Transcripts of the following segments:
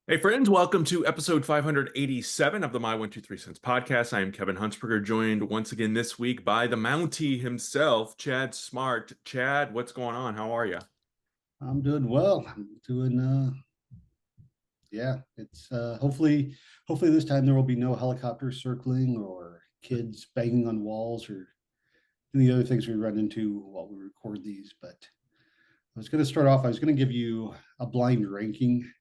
Hey friends, welcome to episode 587 of the My 123 Cents podcast. I am Kevin Hunsperger, joined once again this week by the Mountie himself, Chad Smart. Chad, what's going on? How are you? I'm doing well. I'm doing yeah, it's hopefully this time there will be no helicopters circling or kids banging on walls or any other things we run into while we record these. But I was going to start off, I was going to give you a blind ranking,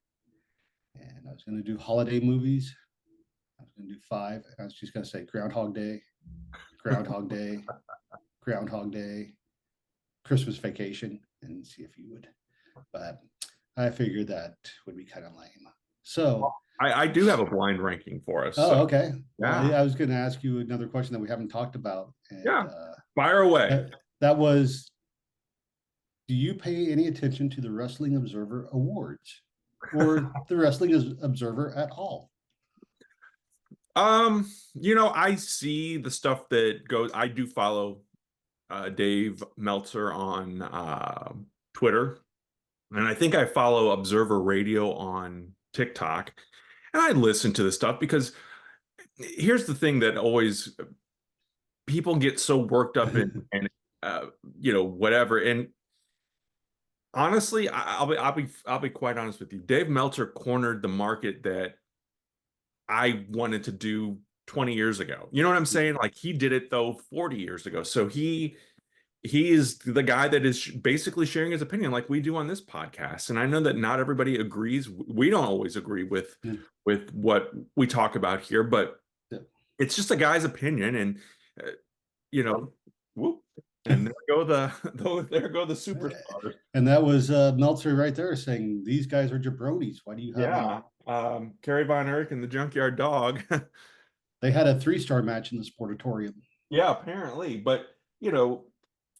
and I was going to do holiday movies. I was going to do five, and I was just going to say Groundhog Day, Groundhog Day, Groundhog Day, Christmas Vacation, and see if you would. But I figured that would be kind of lame. So, I do have a blind ranking for us. oh, So okay. Well, yeah, I was going to ask you another question that we haven't talked about, and yeah, fire away. that was, do you pay any attention to the Wrestling Observer Awards or the Wrestling Observer at all? I see the stuff that goes. I do follow Dave Meltzer on Twitter, and I think I follow Observer Radio on TikTok. And I listen to this stuff because here's the thing that always people get so worked up in and uh, whatever. And honestly, I'll be quite honest with you. Dave Meltzer cornered the market that I wanted to do 20 years ago. You know what I'm saying? Like he did it though 40 years ago. So he is the guy that is basically sharing his opinion like we do on this podcast. And I know that not everybody agrees. We don't always agree with what we talk about here, but it's just a guy's opinion. And uh, you know, whoop, and there go the superstars. And that was Meltzer right there saying these guys are jabronis. Why do you have them? Yeah, Kerry Von Erich and the Junkyard Dog. They had a three-star match in the Sportatorium. Yeah, apparently. But,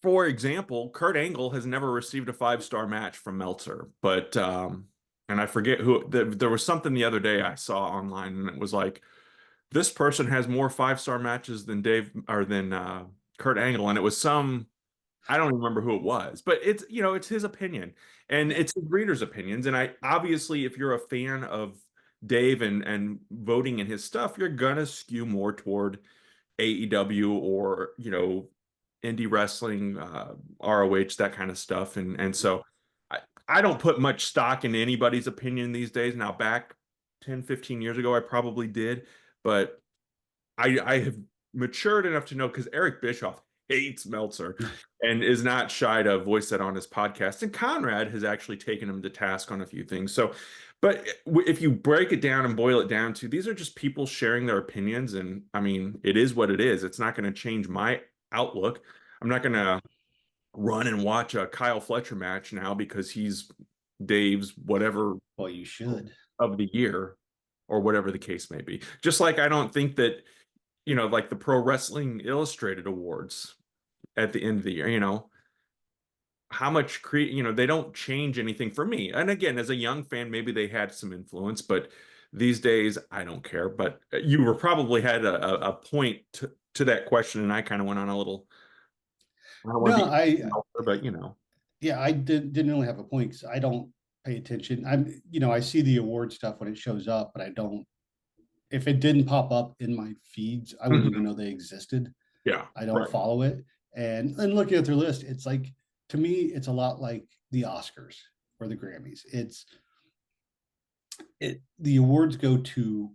for example, Kurt Angle has never received a five-star match from Meltzer. But and I forget who there was something the other day I saw online and it was like this person has more five-star matches than Dave or than Kurt Angle, and it was some I don't remember who it was, but it's his opinion and Yeah. it's his readers' opinions. And I obviously, if you're a fan of Dave and voting in his stuff, you're gonna skew more toward AEW or indie wrestling, ROH, that kind of stuff. And so I don't put much stock in anybody's opinion these days. Now, back 10, 15 years ago, I probably did, but I have matured enough to know because Eric Bischoff hates Meltzer and is not shy to voice that on his podcast. And Conrad has actually taken him to task on a few things. So, but if you break it down and boil it down to these are just people sharing their opinions. And I mean, it is what it is. It's not going to change my outlook. I'm not going to run and watch a Kyle Fletcher match now because he's Dave's whatever Well, you should. of the year or whatever the case may be. Just like I don't think that like the Pro Wrestling Illustrated Awards at the end of the year, how much they don't change anything for me. And again, as a young fan, maybe they had some influence, but these days I don't care. But you were probably had a point to that question, and I kind of went on a little. I don't want No, to be, but yeah, I didn't really have a point because I don't pay attention. I see the award stuff when it shows up, but I don't. If it didn't pop up in my feeds, I wouldn't even Mhm. know they existed. Yeah, I don't right, follow it, and looking at their list, it's like to me, it's a lot like the Oscars or the Grammys. The awards go to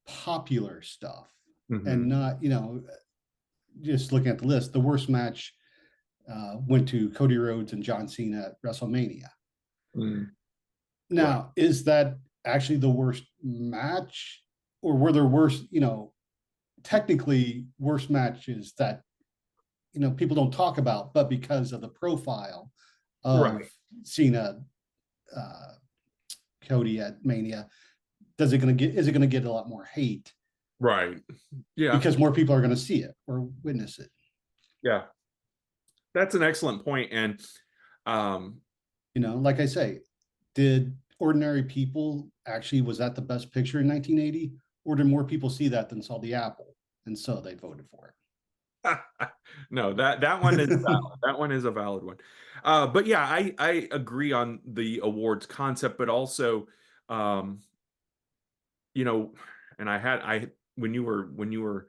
popular stuff and hmm not just looking at the list. The worst match went to Cody Rhodes and John Cena at WrestleMania. mm Right, Now, is that actually the worst match, or were there worse? Technically worst matches that people don't talk about, but because of the profile of right, Cena, uh, Cody at Mania, is it going to get a lot more hate right. Yeah, because more people are going to see it or witness it? yeah. That's an excellent point, and um, Like I say, did Ordinary People actually was that the best picture in 1980, or did more people see that than saw the Apple, and so they voted for no, that one is it? valid. That one is a valid one. But yeah, I agree on the awards concept, but also, um, you know, and when you were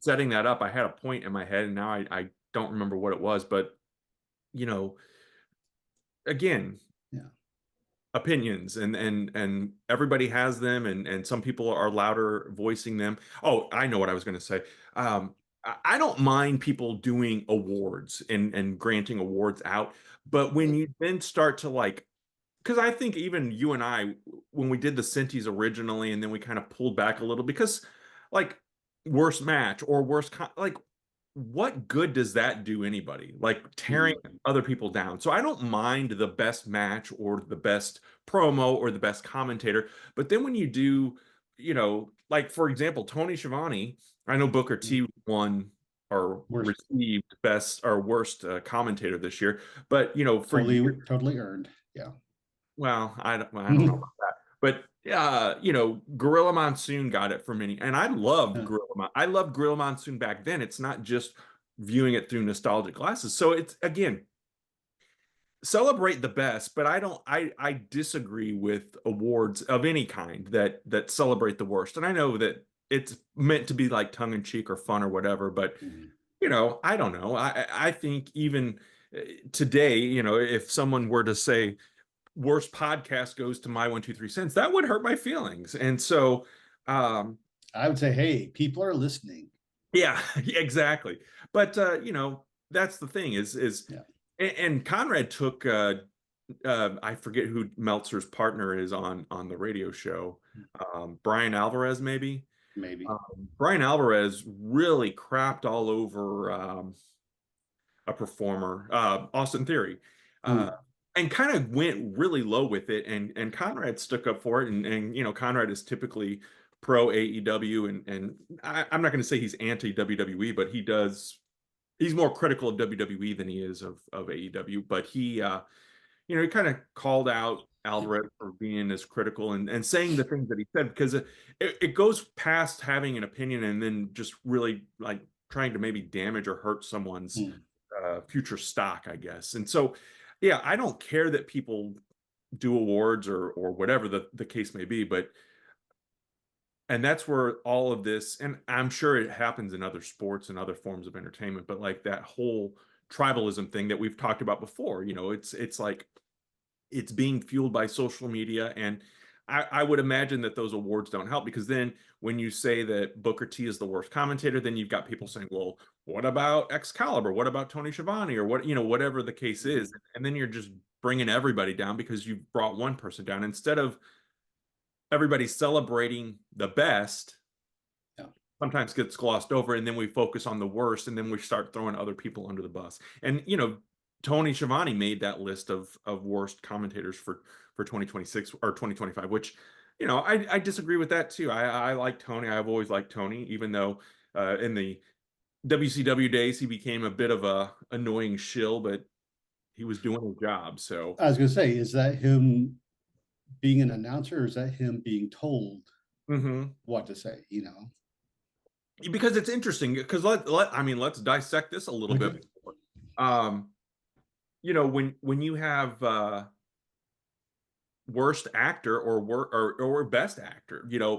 setting that up, I had a point in my head, and now I don't remember what it was, but you know, again, Yeah. opinions and everybody has them, and some people are louder voicing them. Oh, I know what I was going to say. I don't mind people doing awards and granting awards out, but when you then start to like, because I think even you and I, when we did the Cinti's originally, and then we kind of pulled back a little because, like, worst match or like, what good does that do anybody? Like tearing Mhm. other people down. So I don't mind the best match or the best promo or the best commentator, but then when you do, like for example, Tony Schiavone, I know Booker T won or Worst, received best or worst commentator this year, but for years. totally earned. Yeah. Well, I don't know about that. But Gorilla Monsoon got it for many. And I loved Gorilla Monsoon back then. It's not just viewing it through nostalgic glasses. So it's again, celebrate the best, but I disagree with awards of any kind that celebrate the worst. And I know that it's meant to be like tongue in cheek or fun or whatever, but Mhm. I don't know. I think even today, if someone were to say worst podcast goes to my 1 2 3 cents, that would hurt my feelings. And so um I would say, hey, people are listening. yeah, exactly. But that's the thing is Yeah. and Conrad took I forget who Meltzer's partner is on the radio show. Brian Alvarez, maybe. Maybe. Brian Alvarez really crapped all over a performer, Austin Theory, uh, Mm. and kind of went really low with it. And Conrad stuck up for it. And Conrad is typically pro AEW, and I'm not going to say he's anti WWE, but he's more critical of WWE than he is of AEW. But he kind of called out Alvarez for being as critical and saying the things that he said because it goes past having an opinion and then just really like trying to maybe damage or hurt someone's Mm. future stock, I guess. And so, yeah, I don't care that people do awards or whatever the case may be, but and that's where all of this, and I'm sure it happens in other sports and other forms of entertainment, but like that whole tribalism thing that we've talked about before, it's like it's being fueled by social media. And I would imagine that those awards don't help because then when you say that Booker T is the worst commentator, then you've got people saying, well, what about Excalibur? What about Tony Schiavone? Or whatever the case is. Mhm. And then you're just bringing everybody down because you brought one person down instead of everybody celebrating the best. Yeah. Sometimes gets glossed over, and then we focus on the worst, and then we start throwing other people under the bus. And Tony Schiavone made that list of worst commentators for 2026 or 2025, which I disagree with that too. I like Tony. I've always liked Tony, even though in the WCW days he became a bit of a annoying shill, but he was doing his job. So I was going to say, is that him being an announcer, or is that him being told mhm. what to say? Because it's interesting because I mean let's dissect this a little bit Okay. more. Um, when you have worst actor or best actor, Yeah.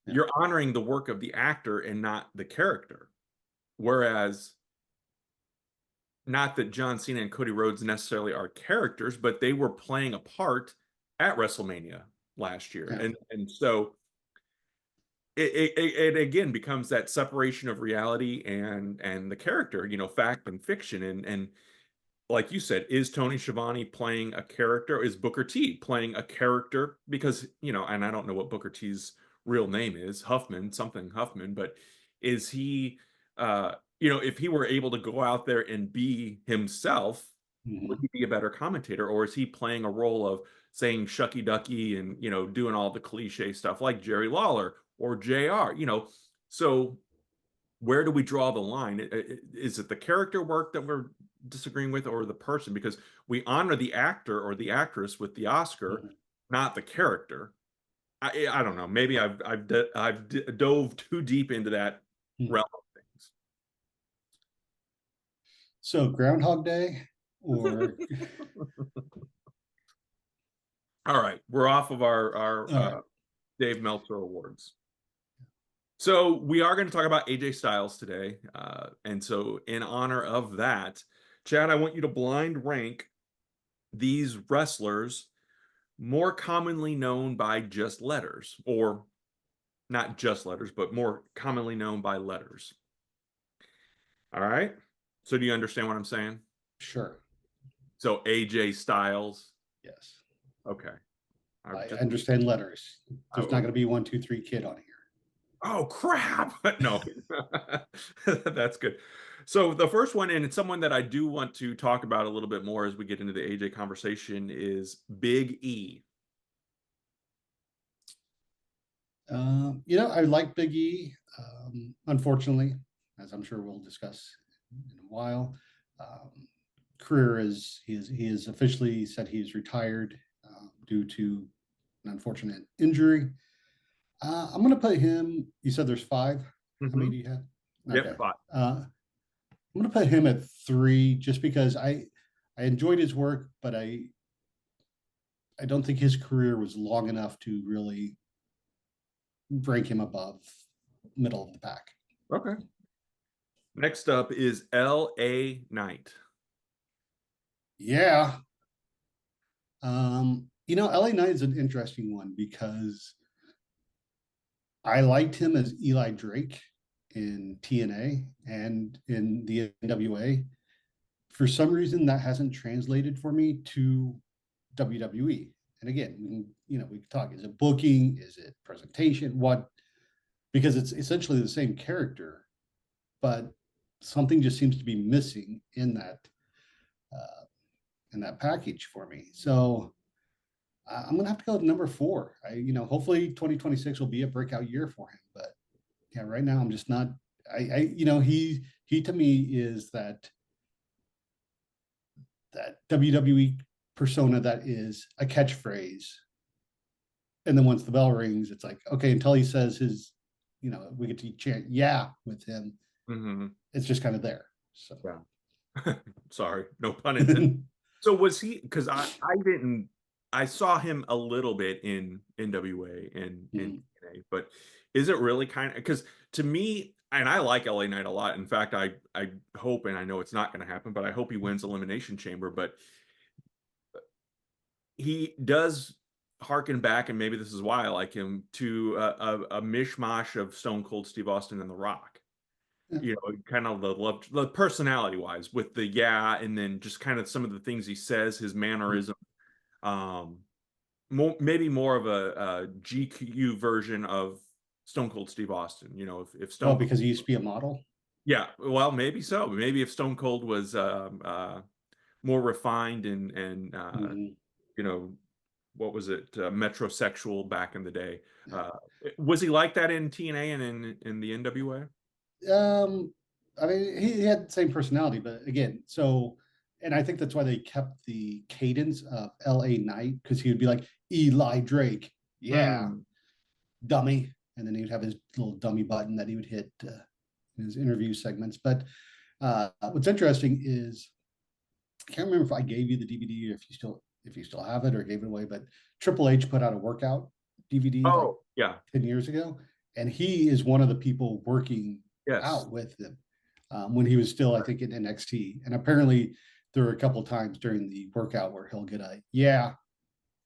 you're honoring the work of the actor and not the character. Whereas, not that John Cena and Cody Rhodes necessarily are characters, but they were playing a part at WrestleMania last year, Yeah. and so it again becomes that separation of reality and the character, fact and fiction, and like you said, is Tony Schiavone playing a character? Is Booker T playing a character? Because, and I don't know what Booker T's real name is, Huffman, something Huffman, but is he, if he were able to go out there and be himself, would Mhm. he be a better commentator? Or is he playing a role of saying shucky ducky and, doing all the cliche stuff like Jerry Lawler or JR, So where do we draw the line? Is it the character work that we're disagreeing with or the person? Because we honor the actor or the actress with the Oscar, Mhm. not the character. I don't know. Maybe I've dove too deep into that Mhm. realm of So Groundhog Day, or things. All right, we're off of our all right. Dave Meltzer Awards. So we are going to talk about AJ Styles today. And so in honor of that, Chad, I want you to blind rank these wrestlers more commonly known by just letters, or not just letters, but more commonly known by letters. All right. So do you understand what I'm saying? Sure. So AJ Styles. Yes. Okay. I I just, understand letters. There's not oh, going to be 1, 2, 3 kid on here. oh crap. No. That's good. So the first one, and it's someone that I do want to talk about a little bit more as we get into the AJ conversation, is Big E. I like Big E. Unfortunately, as I'm sure we'll discuss in a while, career is he is officially said he's retired due to an unfortunate injury. I'm going to put him. You said there's five. How many Mhm. do you have? Yep, Okay. five. I'm going to put him at 3 just because I enjoyed his work, but I don't think his career was long enough to really rank him above middle of the pack. Okay. Next up is LA Knight. Yeah. LA Knight is an interesting one because I liked him as Eli Drake in TNA and in the NWA. For some reason, that hasn't translated for me to WWE. And again, we can talk: is it booking? Is it presentation? What? Because it's essentially the same character, but something just seems to be missing uh, in that package for me. So I'm gonna have to go with number 4. Hopefully 2026 will be a breakout year for him. But yeah, right now I'm just not. He to me is that WWE persona that is a catchphrase, and then once the bell rings, it's like okay, until he says his, we get to chant yeah with him. Mhm. It's just kind of there. So Yeah. Sorry, no pun intended. So was he, because I saw him a little bit in NWA and in mm, TNA, but is it really kind of, because to me, and I like LA Knight a lot. In fact, I hope, and I know it's not going to happen, but I hope he wins Elimination Chamber. But he does harken back, and maybe this is why I like him, to a mishmash of Stone Cold Steve Austin and The Rock. yeah. Kind of the personality wise with the yeah, and then just kind of some of the things he says, his mannerism. Um, maybe more of a GQ version of Stone Cold Steve Austin. If Oh, Stone Cold, because he used to be a model. yeah, well, maybe so. Maybe if Stone Cold was more refined and Mhm. you know, what was it, metrosexual back in the day. Yeah. Uh, was he like that in TNA and in the NWA? Um, I mean, he had the same personality, but again, and I think that's why they kept the cadence of L.A. Knight because he would be like Eli Drake, yeah, Mm. dummy, and then he would have his little dummy button that he would hit in his interview segments. But what's interesting is I can't remember if I gave you the DVD or if you still have it or gave it away, but Triple H put out a workout DVD like Oh, yeah. 10 years ago. And he is one of the people working Yes. out with them when he was still, I think, in NXT. And apparently, there were a couple of times during the workout where he'll get a yeah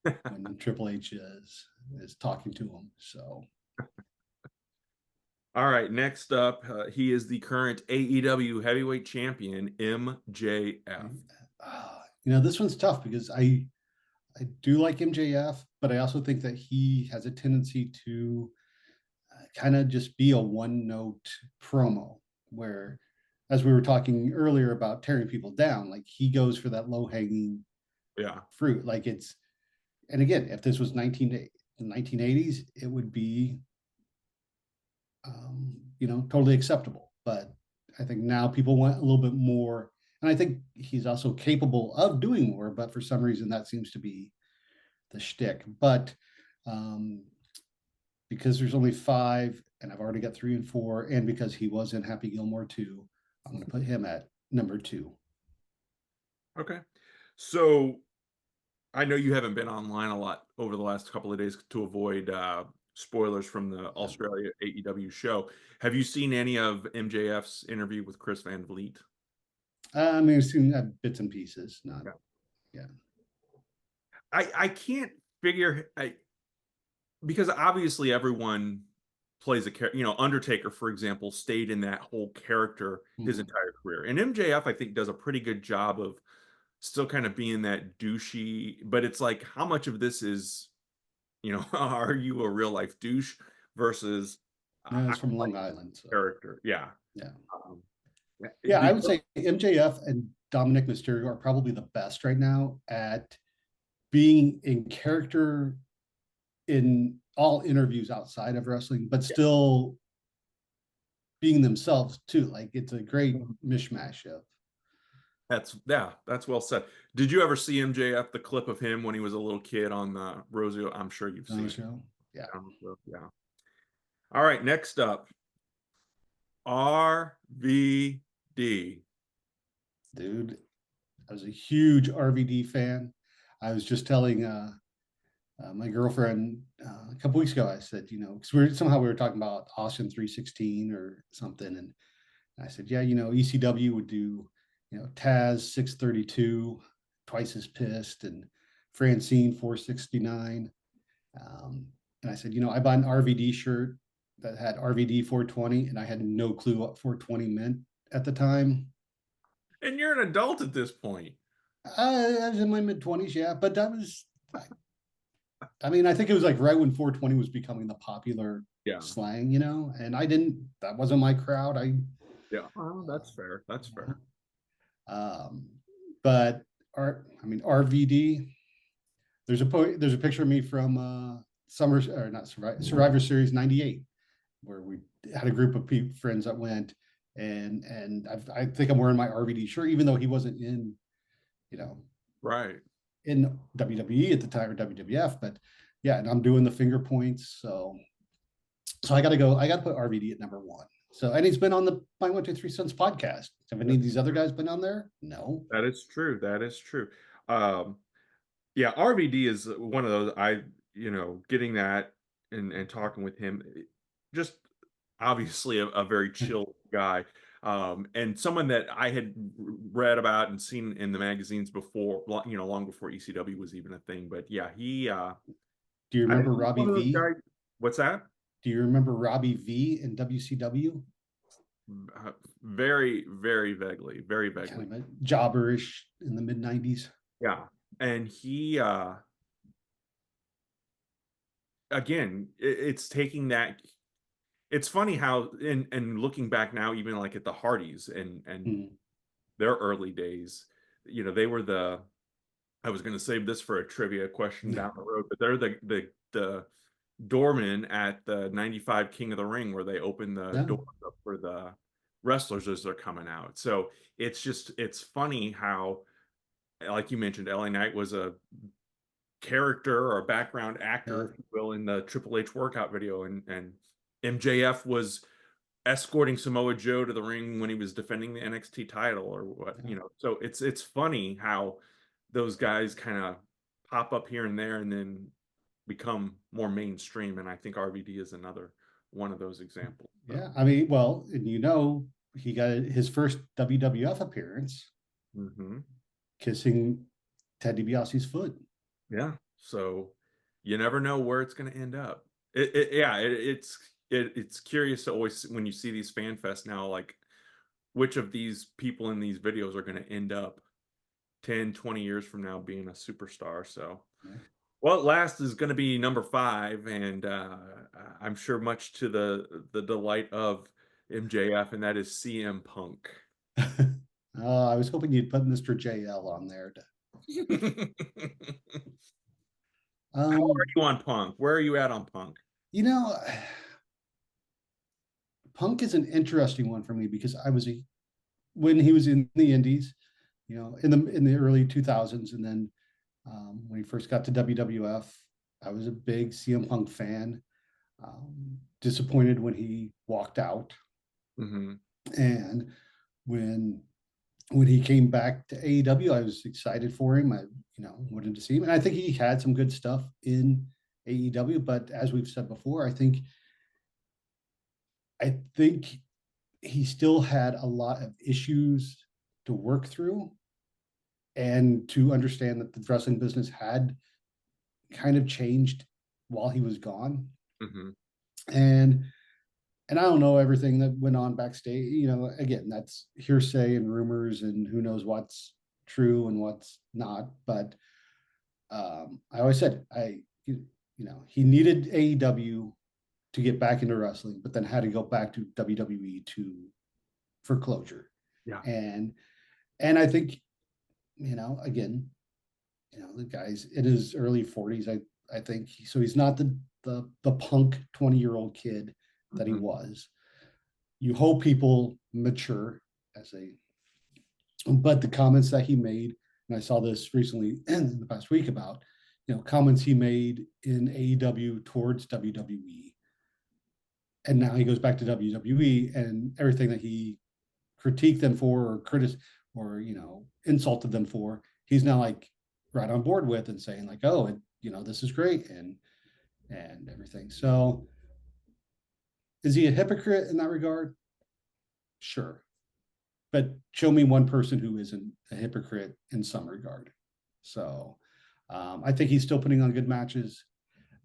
when Triple H is talking to him. So, All right, next up, he is the current AEW heavyweight champion, MJF. this one's tough because I do like MJF, but I also think that he has a tendency to kind of just be a one note promo where, as we were talking earlier about tearing people down, like he goes for that low hanging Yeah. fruit. And again, if this was 1980s, it would be, totally acceptable. But I think now people want a little bit more. And I think he's also capable of doing more, but for some reason that seems to be the shtick. But um, because there's only 5 and I've already got 3 and 4, and because he was in Happy Gilmore 2, I'm going to put him at number 2. Okay. So I know you haven't been online a lot over the last couple of days to avoid spoilers from the Australia AEW show. Have you seen any of MJF's interview with Chris Van Vliet? I mean, I've seen bits and pieces. Not, Yeah. yeah. I can't figure because obviously everyone plays a character. You know, Undertaker, for example, stayed in that whole character his entire career, and MJF I think does a pretty good job of still kind of being that douchey. But it's like, how much of this is, you know, are you a real life douche versus No, I it's from like Long Island, so character? Yeah. yeah. Um, Yeah, I did would say MJF and Dominic Mysterio are probably the best right now at being in character in all interviews outside of wrestling, but still being themselves too. Like it's a great mishmash of. That's well said. Did you ever see MJF, the clip of him when he was a little kid on the Rosie? I'm sure you've On the seen it. show. Yeah. Yeah. All right, next up, RVD. Dude, I was a huge RVD fan. I was just telling my girlfriend a couple weeks ago. I said, because we were talking about Austin 316 or something, and I said, yeah, ECW would do, Taz 632, Twice as Pissed, and Francine 469. And I said, I bought an RVD shirt that had RVD 420, and I had no clue what 420 meant at the time. And you're an adult at this point. I was in my mid 20s, yeah, but that was, I mean, I think it was like right when 420 was becoming the popular Yeah. slang, and that wasn't my crowd. Yeah. Oh, that's fair. That's fair. But RVD, there's a picture of me from Survivor Series 98, where we had a group of friends that went, and I think I'm wearing my RVD shirt, even though he wasn't in, Right. in WWE at the time or WWF, but yeah, and I'm doing the finger points, so I got to put RVD at number one. So, and he's been on the My 123 Sons podcast. Have any of these other guys been on there? No. That is true. That is true. Yeah, RVD is one of those getting that and talking with him, just obviously a very chill guy. And someone that I had read about and seen in the magazines before, long before ECW was even a thing. But yeah, Do you I think remember he's Robbie one of those V? guys. What's that? Do you remember Robbie V in WCW? Very, very vaguely, very vaguely. Kind of a jobberish in the mid 90s. Yeah. And he again, it's taking that. It's funny how and looking back now, even like at the Hardys and their early days, they were I was going to save this for a trivia question down the road, but they're the doorman at the 95 King of the Ring, where they open the doors up for the wrestlers as they're coming out. So it's funny how, like you mentioned, LA Knight was a character or a background actor, if you will, in the Triple H workout video, and MJF was escorting Samoa Joe to the ring when he was defending the NXT title or what, So it's funny how those guys kind of pop up here and there and then become more mainstream. And I think RVD is another one of those examples. So. Yeah, I mean, well, and he got his first WWF appearance kissing Ted DiBiase's foot. Yeah, so you never know where it's going to end up. It's curious to always, when you see these fan fests now, like which of these people in these videos are going to end up 10, 20 years from now being a superstar. So well, last is going to be number 5, and I'm sure much to the delight of MJF, and that is CM Punk. I was hoping you'd put Mr. JL on there. How are you on Punk? Where are you at on Punk? Punk is an interesting one for me because when he was in the Indies, in the early 2000s, and then when he first got to WWF, I was a big CM Punk fan. Disappointed when he walked out, and when he came back to AEW, I was excited for him. I wanted to see him, and I think he had some good stuff in AEW. But as we've said before, I think he still had a lot of issues to work through, and to understand that the wrestling business had kind of changed while he was gone. Hmm. And I don't know everything that went on backstage. Again, that's hearsay and rumors, and who knows what's true and what's not. But I always said he needed AEW to get back into wrestling, but then had to go back to WWE for closure. Yeah. And I think, again, the guy's in his early 40s. I think so. He's not the punk 20-year-old kid that he Hmm. was. You hope people mature as they, but the comments that he made, and I saw this recently in the past week about, comments he made in AEW towards WWE, and now he goes back to WWE, and everything that he critiqued them for, or or insulted them for, he's now like right on board with, and saying like, oh, this is great, and everything. So is he a hypocrite in that regard? Sure. But show me one person who isn't a hypocrite in some regard. So I think he's still putting on good matches,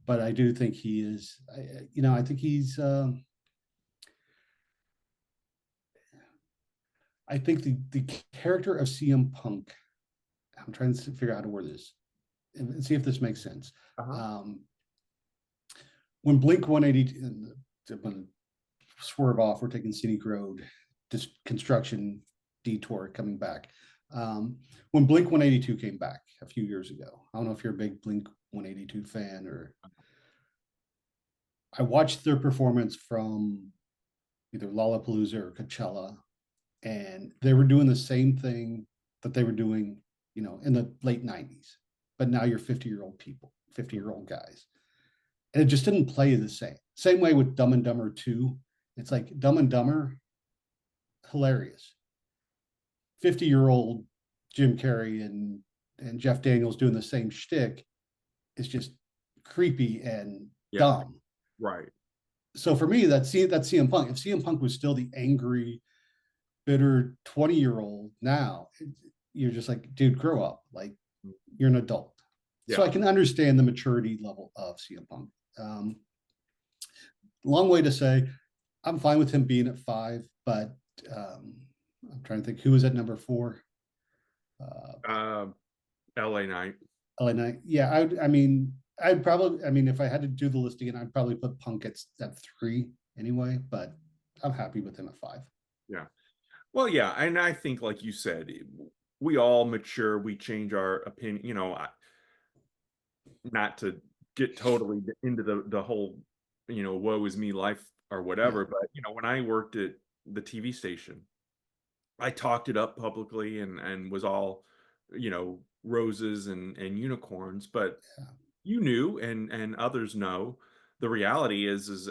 but I do think he is, I think he's, I think the character of CM Punk, I'm trying to figure out how to word this and see if this makes sense. Uh-huh. When Blink 182, when swerve off, we're taking Scenic Road, this construction detour coming back. When Blink 182 came back a few years ago, I don't know if you're a big Blink 182 fan, or I watched their performance from either Lollapalooza or Coachella, and they were doing the same thing that they were doing, in the late 90s. But now you're 50-year-old people, 50-year-old guys. And it just didn't play the same. Same way with Dumb and Dumber 2. It's like Dumb and Dumber, hilarious. 50-year-old Jim Carrey and Jeff Daniels doing the same shtick is just creepy and Yeah. dumb. Right. So for me, that's CM Punk. If CM Punk was still the angry, bitter 20-year-old now, you're just like, dude, grow up. Like, you're an adult. Yeah. So I can understand the maturity level of CM Punk. Long way to say, I'm fine with him being at 5, but I'm trying to think who was at number 4. LA Knight. LA Knight. Yeah, I'd probably, if I had to do the list again, I'd probably put Punk at 3 anyway, but I'm happy with him at 5. Yeah. Well, yeah, and I think, like you said, we all mature, we change our opinion. Not to get totally into the whole, woe is me life or whatever, Yeah. but when I worked at the TV station, I talked it up publicly and was all, roses and unicorns, but Yeah. you knew, and others know, the reality is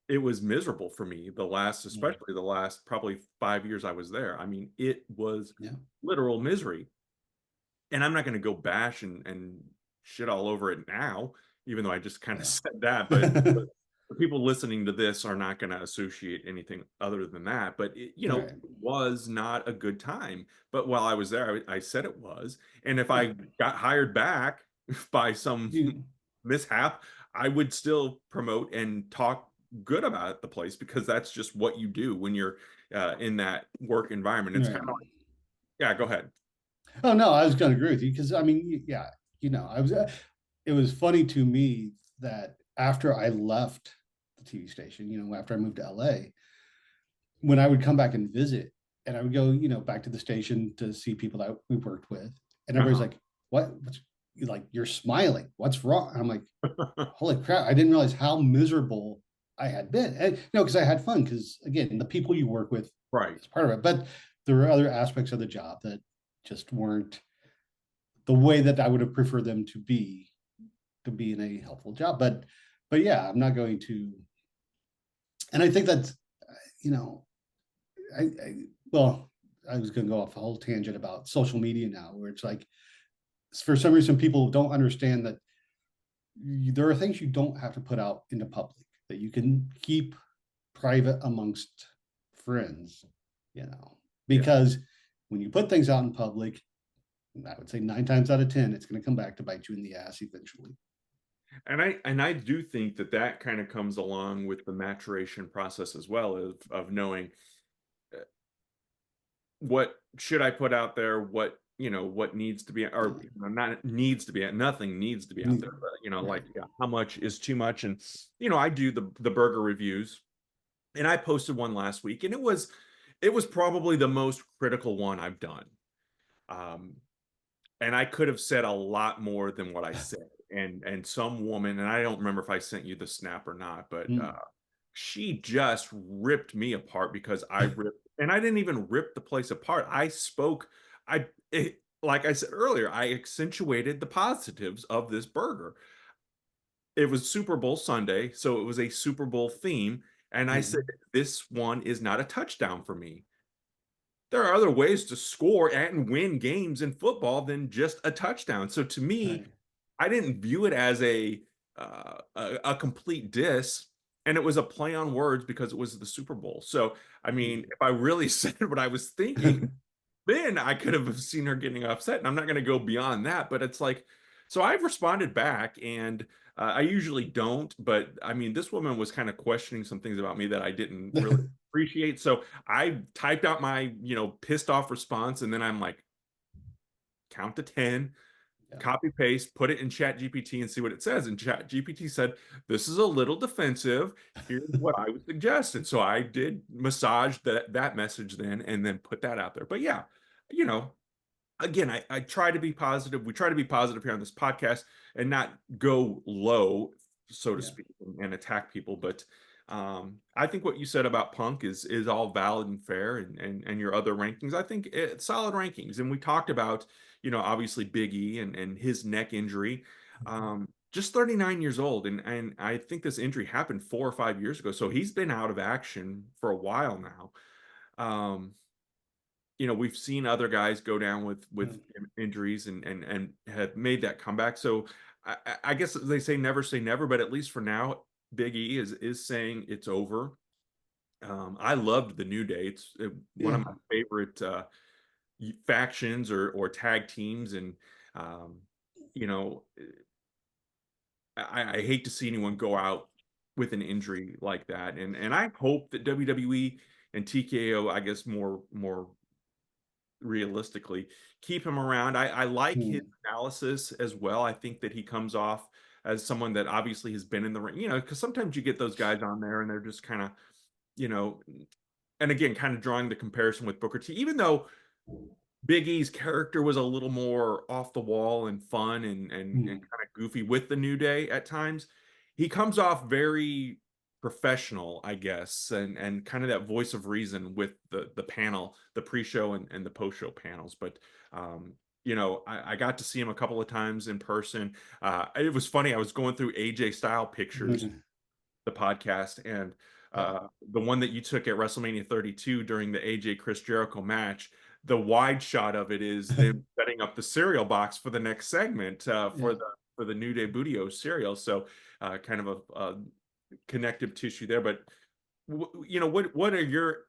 it was miserable for me Yeah. especially the last probably 5 years I was there. I mean, it was Yeah. literal misery. And I'm not going to go bash and shit all over it now, even though I just kind of Yeah. said that. But the people listening to this are not going to associate anything other than that. But Right. it was not a good time. But while I was there, I said it was. And if I Yeah. got hired back by some You, mishap, I would still promote and talk good about the place, because that's just what you do when you're in that work environment. It's right. kind of like, yeah, go ahead. Oh no, I was going to agree with you, because yeah, I was. It was funny to me that after I left the TV station, after I moved to LA, when I would come back and visit, and I would go, back to the station to see people that we worked with, and everybody's Uh-huh. like, "What? What's like? You're smiling. What's wrong?" And I'm like, "Holy crap! I didn't realize how miserable I had been." And because I had fun, because again, the people you work with Right. is part of it, but there were other aspects of the job that just weren't the way that I would have preferred them to be in a helpful job. But yeah, I'm not going to. And I think that's, you know, well, I was going to go off a whole tangent about social media now, where it's like, for some reason, people don't understand that there are things you don't have to put out into public that you can keep private amongst friends, Yeah. because when you put things out in public, I would say 9 times out of 10, it's going to come back to bite you in the ass eventually. And I do think that that kind of comes along with the maturation process as well, of knowing what should I put out there, what needs to be, or not needs to be, nothing needs to be out there, but Right. like, yeah, how much is too much. And I do the burger reviews, and I posted one last week, and it was probably the most critical one I've done. Um, and I could have said a lot more than what I said. And some woman, and I don't remember if I sent you the snap or not, but Mm. she just ripped me apart because I ripped, and I didn't even rip the place apart. Like I said earlier, I accentuated the positives of this burger. It was Super Bowl Sunday, so it was a Super Bowl theme, and I said, Mm. this one is not a touchdown for me. There are other ways to score and win games in football than just a touchdown. So to me, Right. I didn't view it as a complete diss, and it was a play on words because it was the Super Bowl. So I mean, Mm. if I really said what I was thinking, then I could have seen her getting upset. And I'm not going to go beyond that, but it's like, so I've responded back, and I usually don't, but I mean, this woman was kind of questioning some things about me that I didn't really appreciate. So I typed out my, pissed off response, and then I'm like, count to 10, Yeah. copy paste, put it in Chat GPT and see what it says. And Chat GPT said, this is a little defensive. Here's what I would suggest. And so I did massage that message then, and then put that out there. But yeah, you know, again, I try to be positive. We try to be positive here on this podcast and not go low, so to Yeah. speak, and attack people. But I think what you said about Punk is all valid and fair, and your other rankings. I think it's solid rankings. And we talked about, obviously Big E and his neck injury. Just 39 years old, and I think this injury happened 4 or 5 years ago. So he's been out of action for a while now. Um, we've seen other guys go down with Mm. injuries and have made that comeback. So I guess they say never, but at least for now, Big E is saying it's over. I loved the New Day. It's one of Yeah. my favorite factions or tag teams, and um, you know, I hate to see anyone go out with an injury like that, and I hope that WWE and TKO, I guess more realistically, keep him around. I like his Mm. analysis as well. I think that he comes off as someone that obviously has been in the ring, because sometimes you get those guys on there and they're just kind of, you know, and again, kind of drawing the comparison with Booker T, even though Big E's character was a little more off the wall and fun and kind Mm. of goofy with the New Day at times. He comes off very professional, I guess, and kind of that voice of reason with the panel, the pre-show and the post-show panels. But I got to see him a couple of times in person. It was funny. I was going through AJ style pictures, Mm. the podcast, and Yeah. the one that you took at WrestleMania 32 during the AJ Chris Jericho match. The wide shot of it is them setting up the cereal box for the next segment for Yeah. the New Day Budio cereal. So kind of a connective tissue there. But what are your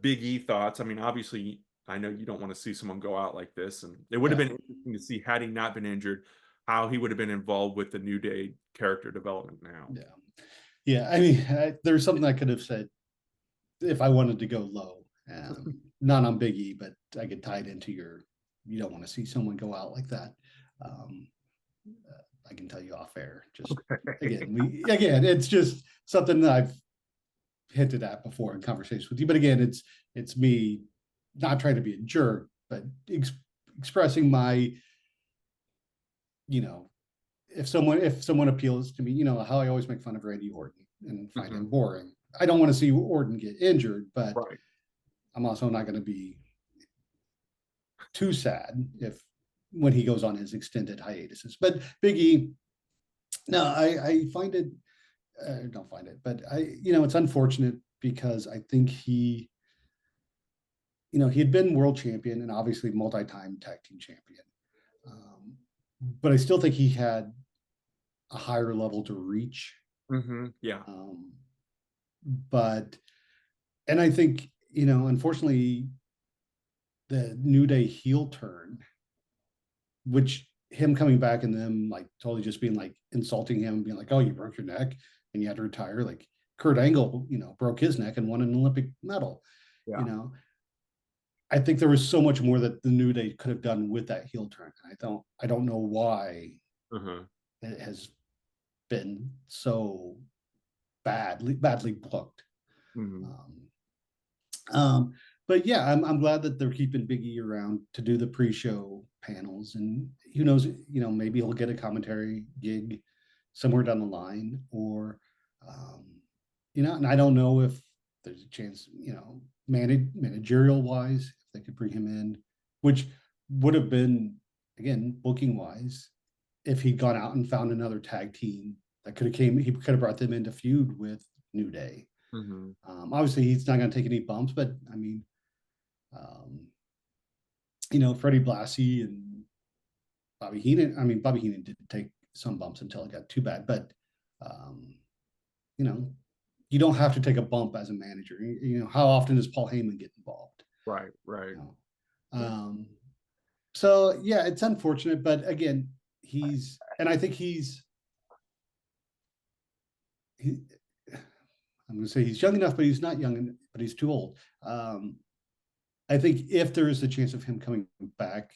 Big E thoughts? I mean, obviously, I know you don't want to see someone go out like this, and it would have Yeah. been interesting to see, had he not been injured, how he would have been involved with the New Day character development now. Yeah. Yeah. I mean, there's something I could have said if I wanted to go low. Not on Big E, but I could tie it into you don't want to see someone go out like that. Um, I can tell you off air. Just again, it's just something that I've hinted at before in conversations with you. But again, it's me not trying to be a jerk, but expressing my, you know, if someone appeals to me, how I always make fun of Randy Orton and find him Mhm. boring. I don't want to see Orton get injured, but Right. I'm also not going to be too sad if when he goes on his extended hiatuses. But Big E, no, I find it, don't find it, but it's unfortunate because I think he had been world champion and obviously multi-time tag team champion. But I still think he had a higher level to reach. Yeah. Um, but and I think, you know, unfortunately, the New Day heel turn, which him coming back and them like totally just being like insulting him, being like, "Oh, you broke your neck and you had to retire." Like Kurt Angle, you know, broke his neck and won an Olympic medal. You Yeah. know, I think there was so much more that the New Day could have done with that heel turn. I don't know why Uh-huh. it has been so badly booked. Hmm. Um, Um, but yeah, I'm glad that they're keeping Big E around to do the pre-show panels, and who knows, you know, maybe he'll get a commentary gig somewhere down the line, or um, you know, and I don't know if there's a chance, you know, managerial wise, if they could bring him in, which would have been again booking wise, if he'd gone out and found another tag team that could have came, he could have brought them into feud with New Day. Hmm. Obviously, he's not going to take any bumps, but I mean, um, you know, Freddie Blassie and Bobby Heenan. I mean, Bobby Heenan did take some bumps until it got too bad, but um, you know, you don't have to take a bump as a manager. You know, how often does Paul Heyman get involved? Right, right. You know, Yeah. so yeah, it's unfortunate, but again, and I think he. I'm going to say he's young enough, but he's not young, but he's too old. I think if there is a chance of him coming back,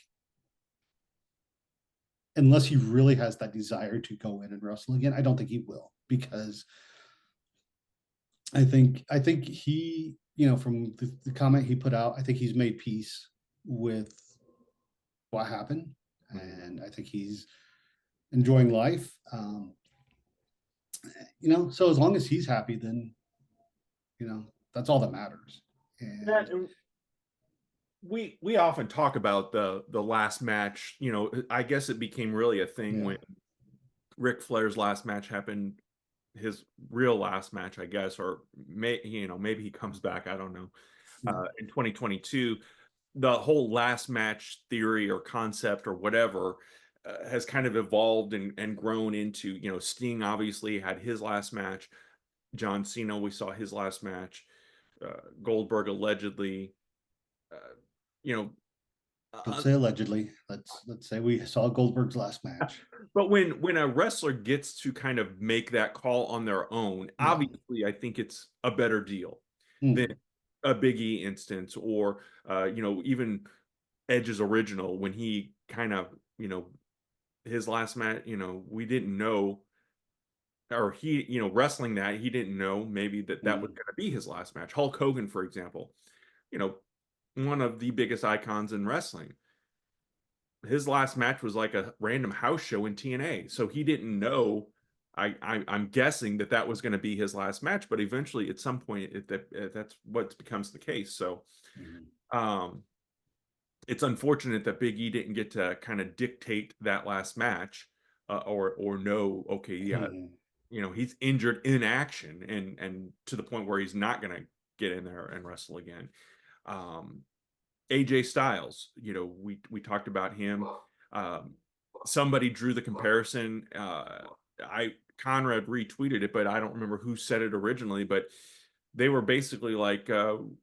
unless he really has that desire to go in and wrestle again, I don't think he will, because I think he, you know, from the comment he put out, I think he's made peace with what happened, Mhm. and I think he's enjoying life. You know, so as long as he's happy, then you know that's all that matters. Yeah, And and we often talk about the last match. You know, I guess it became really a thing yeah, when Ric Flair's last match happened, his real last match, I guess, or maybe he comes back. I don't know. yeah, In 2022, the whole last match theory or concept or whatever has kind of evolved and grown into, Sting obviously had his last match. John Cena, we saw his last match. Goldberg allegedly, uh, you know, don't uh, say allegedly. Let's say we saw Goldberg's last match. but when a wrestler gets to kind of make that call on their own, Yeah. obviously I think it's a better deal than Mhm. a Big E instance, or even Edge's original, when he kind of, his last match, we didn't know, or he, wrestling that, he didn't know maybe that was Mhm. going to be his last match. Hulk Hogan, for example, you know, one of the biggest icons in wrestling. His last match was like a random house show in TNA, so he didn't know. I'm guessing that was going to be his last match, but eventually, at some point, that's what becomes the case. So, Mhm. um, it's unfortunate that Big E didn't get to kind of dictate that last match, or know, okay, yeah, Mhm. he's injured in action, and to the point where he's not going to get in there and wrestle again. Um, AJ Styles, we talked about him. Um, Somebody drew the comparison. I Conrad retweeted it, but I don't remember who said it originally. But they were basically like,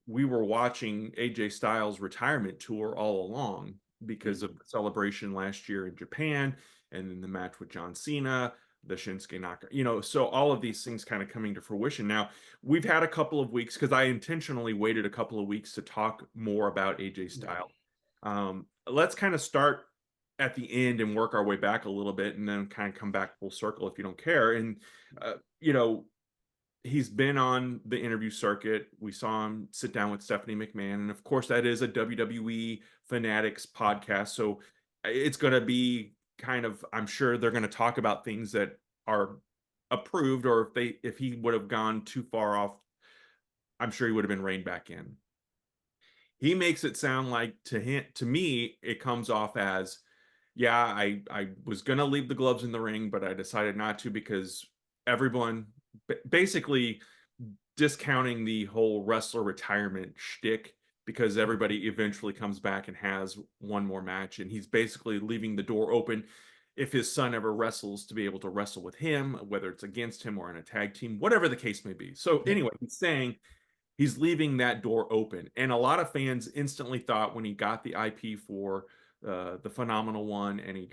we were watching AJ Styles' retirement tour all along because of Mhm. the celebration last year in Japan, and then the match with John Cena, the Shinsuke Naka, so all of these things kind of coming to fruition. Now, we've had a couple of weeks, because I intentionally waited a couple of weeks to talk more about AJ Yeah. Styles. Let's kind of start at the end and work our way back a little bit, and then kind of come back full circle if you don't care. And uh, you know, he's been on the interview circuit. We saw him sit down with Stephanie McMahon, and of course, that is a WWE Fanatics podcast, so it's going to be kind of, I'm sure they're going to talk about things that are approved, or if he would have gone too far off, I'm sure he would have been reined back in. He makes it sound like, to me, it comes off as, yeah, I was gonna leave the gloves in the ring, but I decided not to because everyone, basically discounting the whole wrestler retirement shtick, because everybody eventually comes back and has one more match, and he's basically leaving the door open. if his son ever wrestles, to be able to wrestle with him, whether it's against him or in a tag team, whatever the case may be. So Yep. anyway, he's saying he's leaving that door open. And a lot of fans instantly thought when he got the IP for the Phenomenal One, and he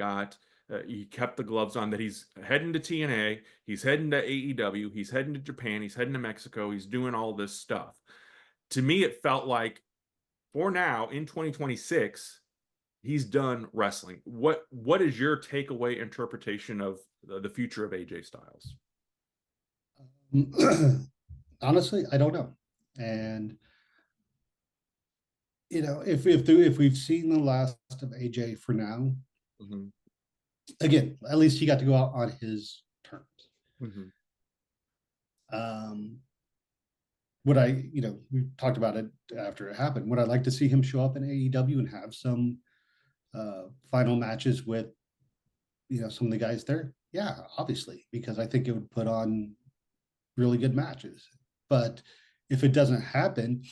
kept the gloves on, that he's heading to TNA, he's heading to AEW, he's heading to Japan, he's heading to Mexico, he's doing all this stuff. To me, it felt like for now in 2026, he's done wrestling. What is your takeaway interpretation of the future of AJ Styles? Honestly, I don't know. And if we've seen the last of AJ for now, Mm-hmm. again, at least he got to go out on his terms. Mm-hmm. Um, would I, we talked about it after it happened. Would I like to see him show up in AEW and have some final matches with, some of the guys there? Yeah, obviously, because I think it would put on really good matches. But if it doesn't happen,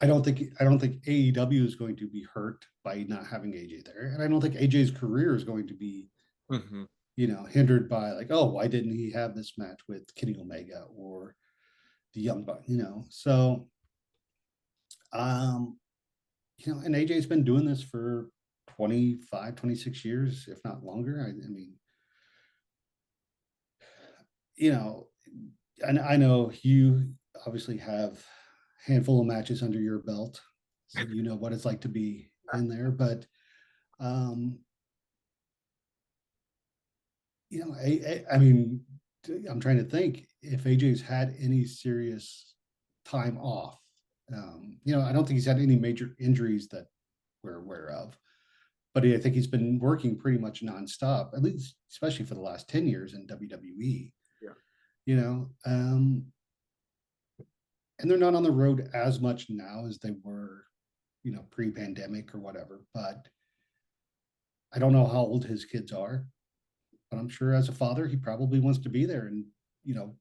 I don't think AEW is going to be hurt by not having AJ there, and I don't think AJ's career is going to be Mm-hmm. hindered by like, oh, why didn't he have this match with Kenny Omega or the Young Buck, So, um, and AJ's been doing this for 25, 26 years, if not longer. I mean, you know, and I know you obviously have a handful of matches under your belt, so you know what it's like to be in there. But um, I mean, I'm trying to think if AJ's had any serious time off. I don't think he's had any major injuries that we're aware of, but I think he's been working pretty much nonstop, at least, especially for the last 10 years in WWE. Yeah. You know, um, and they're not on the road as much now as they were, pre-pandemic or whatever. But I don't know how old his kids are, but I'm sure as a father, he probably wants to be there and you know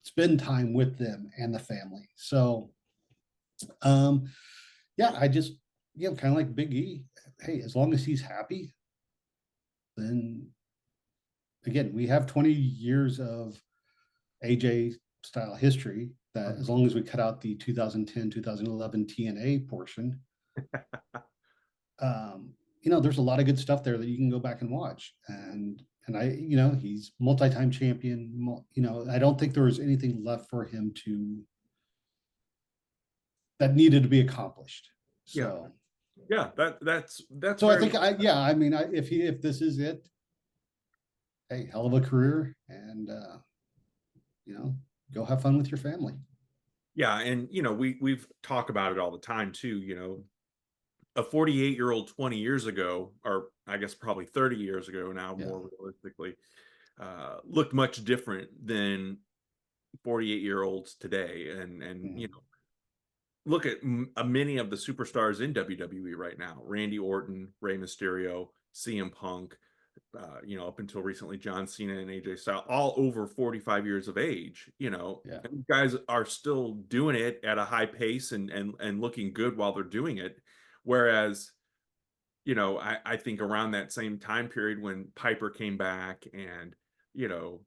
spend time with them and the family. So, um, yeah, I just kind of like Big E. Hey, as long as he's happy, then again, we have 20 years of AJ style history. That as long as we cut out the 2010, 2011 TNA portion, there's a lot of good stuff there that you can go back and watch. He's multi-time champion. I don't think there was anything left for him to that needed to be accomplished. Yeah. So, Yeah, that's so I very think much. if this is it, hey, hell of a career, and go have fun with your family. Yeah, and we've talked about it all the time too. A 48-year-old 20 years ago, or I guess probably 30 years ago now, Yeah. more realistically, looked much different than 48-year-olds today. And Mm-hmm. look at many of the superstars in WWE right now: Randy Orton, Rey Mysterio, CM Punk, up until recently, John Cena and AJ Styles, all over 45 years of age. Yeah. And guys are still doing it at a high pace and looking good while they're doing it. Whereas, I think around that same time period when Piper came back, and you know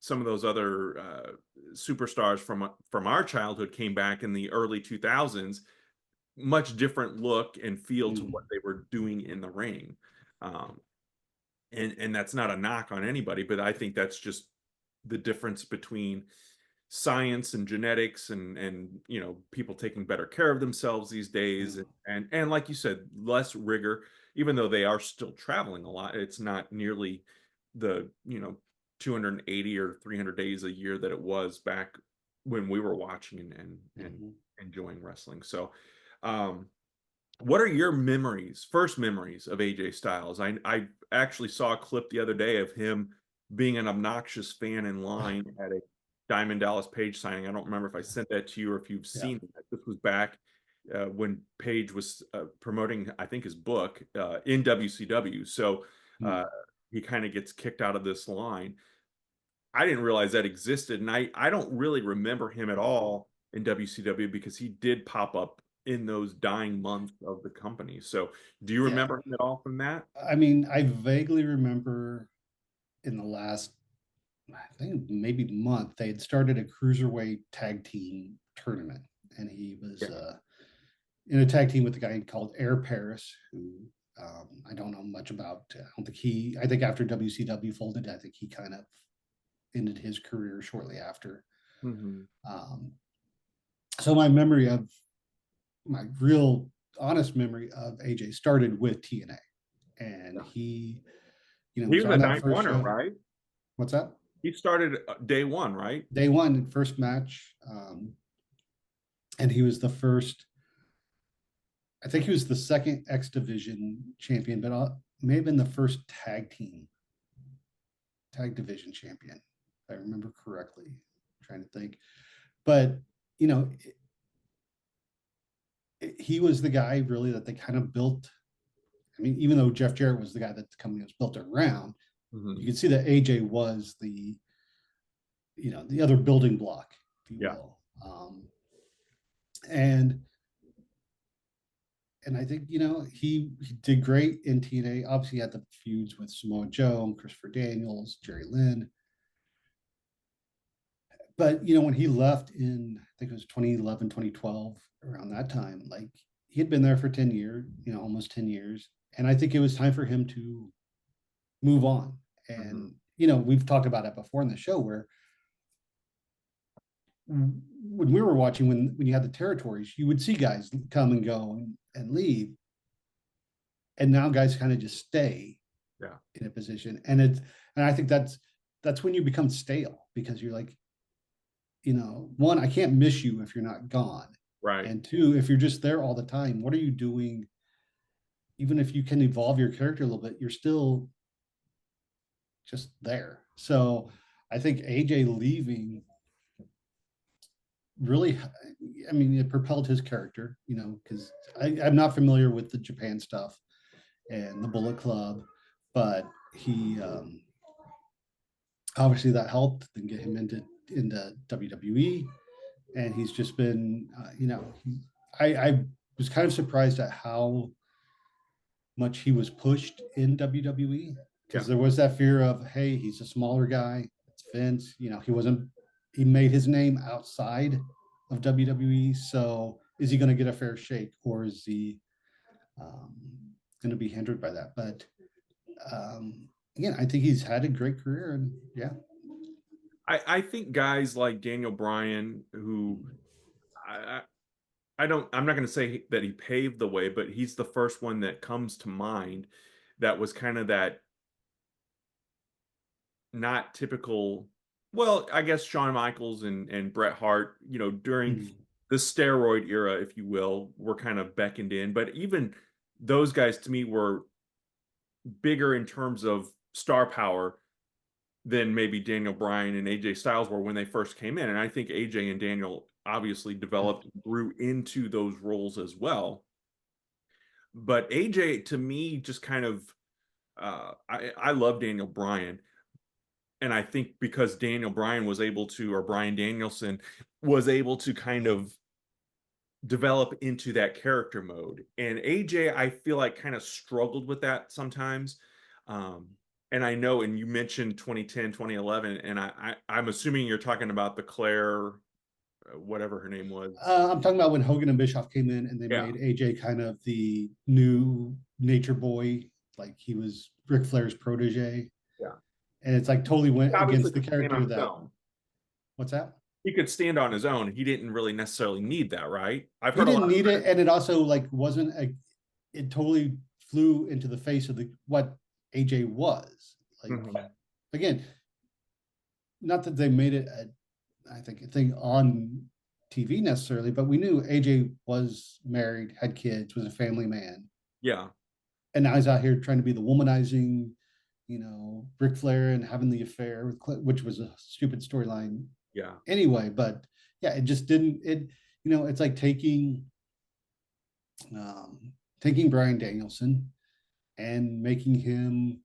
some of those other superstars from our childhood came back in the early 2000s, much different look and feel to Mm-hmm. what they were doing in the ring. Um, and that's not a knock on anybody, but I think that's just the difference between science and genetics, and people taking better care of themselves these days, Mm-hmm. and like you said, less rigor. Even though they are still traveling a lot, it's not nearly the 280 or 300 days a year that it was back when we were watching and Mm-hmm. enjoying wrestling. So um what are your first memories of AJ Styles? I actually saw a clip the other day of him being an obnoxious fan in line at a Diamond Dallas Page signing. I don't remember if I sent that to you or if you've Yeah. seen it. This was back when Page was promoting, I think, his book in WCW. So uh, Mm-hmm. he kind of gets kicked out of this line. I didn't realize that existed, and I don't really remember him at all in WCW because he did pop up in those dying months of the company. So do you Yeah. remember him at all from that? I mean, I vaguely remember in the last, I think maybe month, they had started a cruiserweight tag team tournament, and he was Yeah. in a tag team with a guy called Air Paris, who I don't know much about. I don't think he. I think after WCW folded, I think he kind of ended his career shortly after. Hmm. Um, so my memory of my real honest memory of AJ started with TNA, and Yeah. he, He was was a on that night first runner, show. right? What's that? He started day one, right? Day one, first match, and he was the first. I think he was the second X Division champion, but may have been the first tag division champion, if I remember correctly. I'm trying to think, but you know, he was the guy really that they kind of built. I mean, even though Jeff Jarrett was the guy that the company was built around, you Hmm. can see that AJ was the other building block, if you Yeah. will. And I think he did great in TNA. Obviously, he had the feuds with Samoa Joe and Christopher Daniels, Jerry Lynn. But when he left in, I think it was 2011, 2012, around that time, like he had been there for 10 years, almost 10 years. And I think it was time for him to move on. Hmm. And, we've talked about it before in the show where when we were watching, when you had the territories, you would see guys come and go and leave. And now guys kind of just stay Yeah. in a position. And I think that's when you become stale, because you're like, one, I can't miss you if you're not gone. Right. And two, if you're just there all the time, what are you doing? Even if you can evolve your character a little bit, you're still just there. So I think AJ leaving really, I mean, it propelled his character, because I'm not familiar with the Japan stuff and the Bullet Club, but he obviously that helped then get him into WWE, and he's just been, I was kind of surprised at how much he was pushed in WWE, Yeah. because there was that fear of, hey, he's a smaller guy. It's Vince. He made his name outside of WWE. So is he going to get a fair shake, or is he um, going to be hindered by that? But again, I think he's had a great career, and yeah. I think guys like Daniel Bryan, who I, I'm not going to say that he paved the way, but he's the first one that comes to mind that was kind of that not typical. Well, I guess Shawn Michaels and Bret Hart, during Mm. the steroid era, if you will, were kind of beckoned in. But even those guys to me were bigger in terms of star power than maybe Daniel Bryan and AJ Styles were when they first came in. And I think AJ and Daniel obviously developed and grew into those roles as well. But AJ to me just kind of I love Daniel Bryan. And I think because Daniel Bryan was able to, or Bryan Danielson was able to kind of develop into that character mode. And AJ, I feel like kind of struggled with that sometimes. Um, and I know, and you mentioned 2010, 2011, and I'm assuming you're talking about the Claire, whatever her name was. I'm talking about when Hogan and Bischoff came in and they Yeah, made AJ kind of the new nature boy, like he was Ric Flair's protege. yeah. And it's like totally He went obviously against the could stand on character his that, own. what's that? He could stand on his own. He didn't really necessarily need that, right? I've He heard a lot didn't need of it. And it also like wasn't it totally flew into the face of what AJ was. Like, Mhm. again, not that they made it I think a thing on TV necessarily, but we knew AJ was married, had kids, was a family man. Yeah, And now he's out here trying to be the womanizing, Ric Flair, and having the affair with which was a stupid storyline yeah, anyway. But yeah, it just didn't. It's like taking Bryan Danielson and making him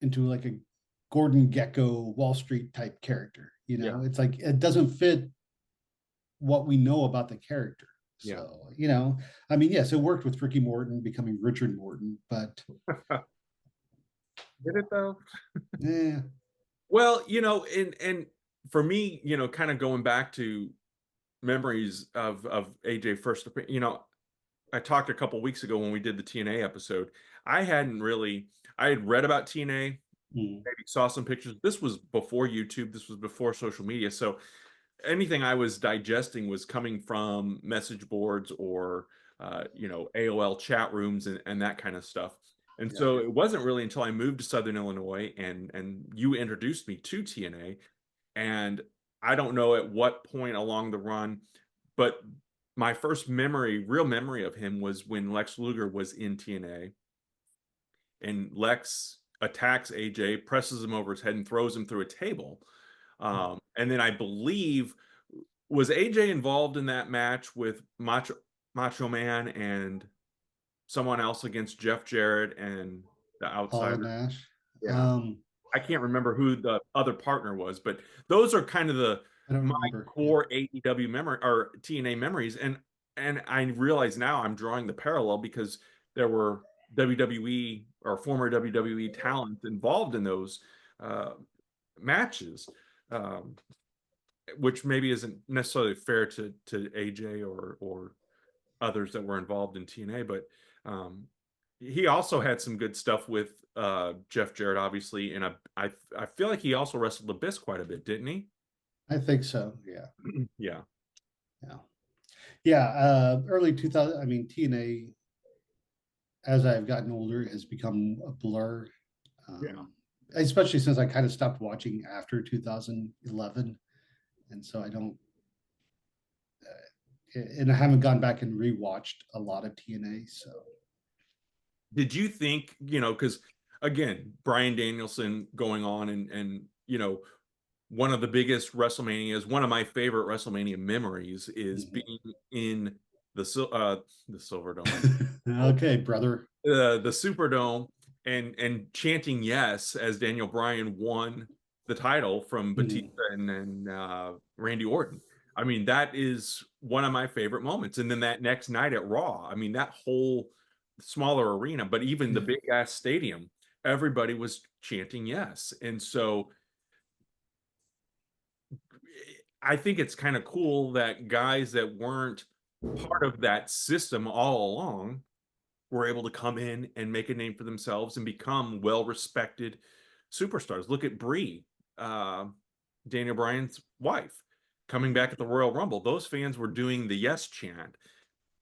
into like a Gordon Gecko Wall Street type character. yeah. It's like it doesn't fit what we know about the character. Yeah. So, you know, I mean, yes, it worked with Ricky Morton becoming Richard Morton, but Did it though? yeah. Well, and for me, kind of going back to memories of AJ first, I talked a couple weeks ago when we did the TNA episode. I hadn't really, I had read about TNA, Mm, maybe saw some pictures. This was before YouTube, this was before social media. So anything I was digesting was coming from message boards or AOL chat rooms and that kind of stuff. And yeah. so it wasn't really until I moved to Southern Illinois and you introduced me to TNA. And I don't know at what point along the run, but my first memory, real memory of him was when Lex Luger was in TNA and Lex attacks AJ, presses him over his head and throws him through a table. And then I believe was AJ involved in that match with Macho Man and someone else against Jeff Jarrett and the Paul Outsider? Nash. Yeah. Um, I can't remember who the other partner was, but those are kind of the I don't my remember. Yeah. core AEW memory or TNA memories. And I realize now I'm drawing the parallel because there were WWE or former WWE talent involved in those uh, matches. Um, which maybe isn't necessarily fair to AJ or others that were involved in TNA, but um, he also had some good stuff with Jeff Jarrett, obviously, and I feel like he also wrestled Abyss quite a bit, didn't he? I think so. Yeah. Yeah, Yeah. Yeah. Early 2000, I mean, TNA, as I've gotten older, has become a blur. yeah. Especially since I kind of stopped watching after 2011. And so I don't, and I haven't gone back and rewatched a lot of TNA. So, Did you think, because again, Brian Danielson going on and one of the biggest WrestleManias, one of my favorite WrestleMania memories is mhm. being in the Silver Dome. Okay, brother. The Superdome and chanting yes as Daniel Bryan won the title from Batista Mhm. and Randy Orton. I mean, that is one of my favorite moments. And then that next night at Raw, I mean, that whole smaller arena, but even the Yeah. big ass stadium, everybody was chanting yes. And so I think it's kind of cool that guys that weren't part of that system all along were able to come in and make a name for themselves and become well-respected superstars. Look at Brie, uh, Daniel Bryan's wife, coming back at the Royal Rumble. Those fans were doing the yes chant,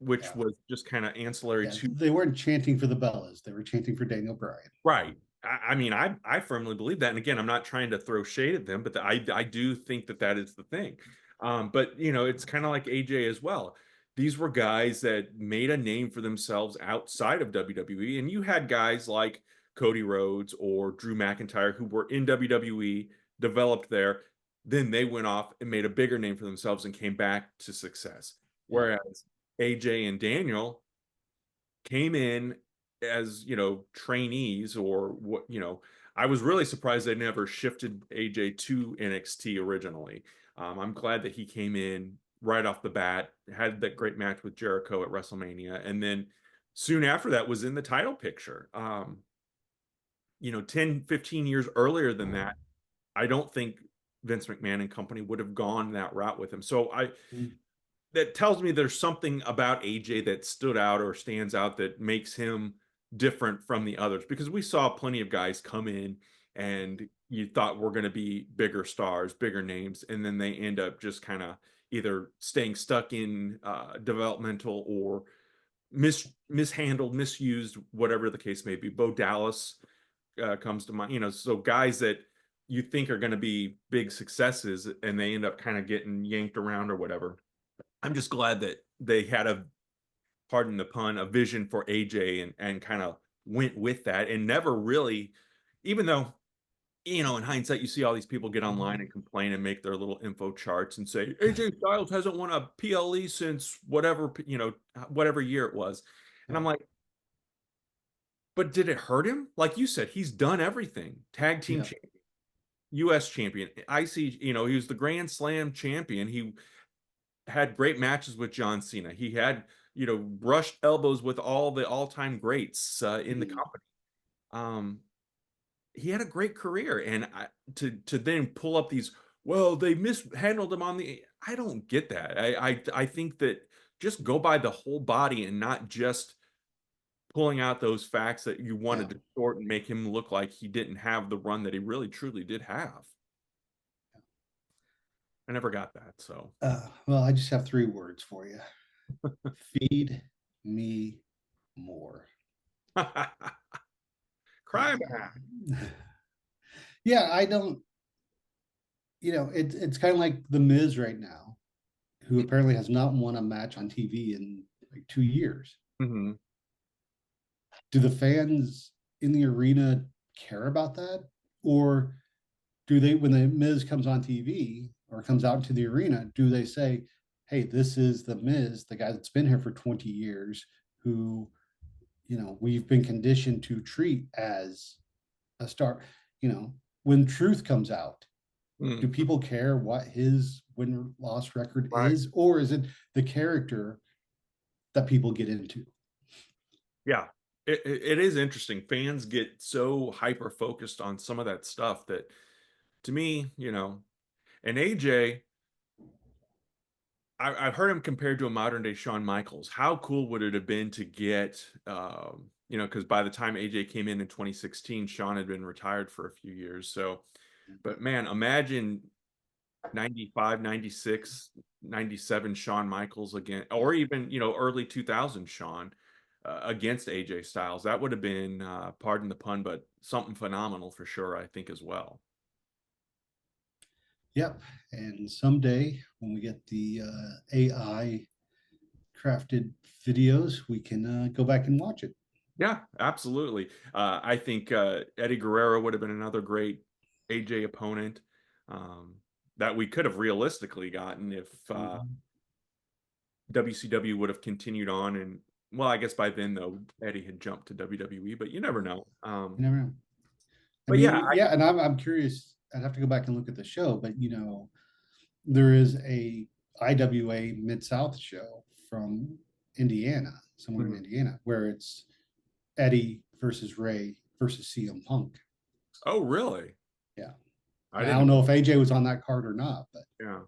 which Yeah. was just kind of ancillary Yeah. to They weren't chanting for the Bellas, they were chanting for Daniel Bryan. right. I mean, I firmly believe that. And again, I'm not trying to throw shade at them, but I do think that that is the thing. But it's kind of like AJ as well. These were guys that made a name for themselves outside of WWE, and you had guys like Cody Rhodes or Drew McIntyre who were in WWE, developed there, then they went off and made a bigger name for themselves and came back to success. Yeah. Whereas AJ and Daniel came in as trainees or what I was really surprised they never shifted AJ to NXT originally. I'm glad that he came in right off the bat, had that great match with Jericho at WrestleMania, and then soon after that was in the title picture. 10 15 years earlier than that, I don't think Vince McMahon and company would have gone that route with him. So I Mhm. that tells me there's something about AJ that stood out or stands out that makes him different from the others because we saw plenty of guys come in and you thought were going to be bigger stars, bigger names, and then they end up just kind of either staying stuck in developmental or mishandled, misused, whatever the case may be. Bo Dallas comes to mind, so guys that you think are going to be big successes and they end up kind of getting yanked around or whatever. I'm just glad that they had pardon the pun, a vision for AJ and kind of went with that and never really, even though, in hindsight, you see all these people get online and complain and make their little info charts and say AJ Styles hasn't won a PLE since whatever, whatever year it was. And Yeah. I'm like, but did it hurt him? Like you said, he's done everything. Tag team Yeah. champion, US champion, IC, he was the Grand Slam champion. He had great matches with John Cena. He had, brushed elbows with all the all-time greats in the Mhm. company. Um, he had a great career, and to then pull up these, well, they mishandled him on the. I don't get that. I think that just go by the whole body and not just pulling out those facts that you Yeah. wanted to short and make him look like he didn't have the run that he really truly did have. I never got that. So Well, I just have three words for you. Feed me more. crime. Yeah, I don't, it's kind of like the Miz right now, who apparently has not won a match on TV in like 2 years. Mm-hmm. Do the fans in the arena care about that? Or do they, when the Miz comes on TV or comes out into the arena, do they say, hey, this is the Miz, the guy that's been here for 20 years, who, we've been conditioned to treat as a star? When truth comes out, do Mm, people care what his win loss record right. is? Or is it the character that people get into? Yeah. It is interesting. Fans get so hyper focused on some of that stuff that to me, and AJ, I've heard him compared to a modern day Shawn Michaels. How cool would it have been to get, because by the time AJ came in 2016, Shawn had been retired for a few years. So, but man, imagine 95, 96, 97 Shawn Michaels again, or even, early 2000 Shawn against AJ Styles. That would have been, pardon the pun, but something phenomenal for sure, I think, as well. Yep. And someday when we get the AI crafted videos, we can go back and watch it. Yeah, absolutely. I think Eddie Guerrero would have been another great AJ opponent um, that we could have realistically gotten if Mhm. WCW would have continued on. And well, I guess by then though Eddie had jumped to WWE, but you never know. You never know. I But yeah, mean, yeah, and I'm curious. I'd have to go back and look at the show, but there is a IWA Mid South show from Indiana, somewhere in mhm. Indiana, where it's Eddie versus Ray versus CM Punk. Oh really? Yeah. I And I didn't don't know. know if AJ was on that card or not, but Yeah.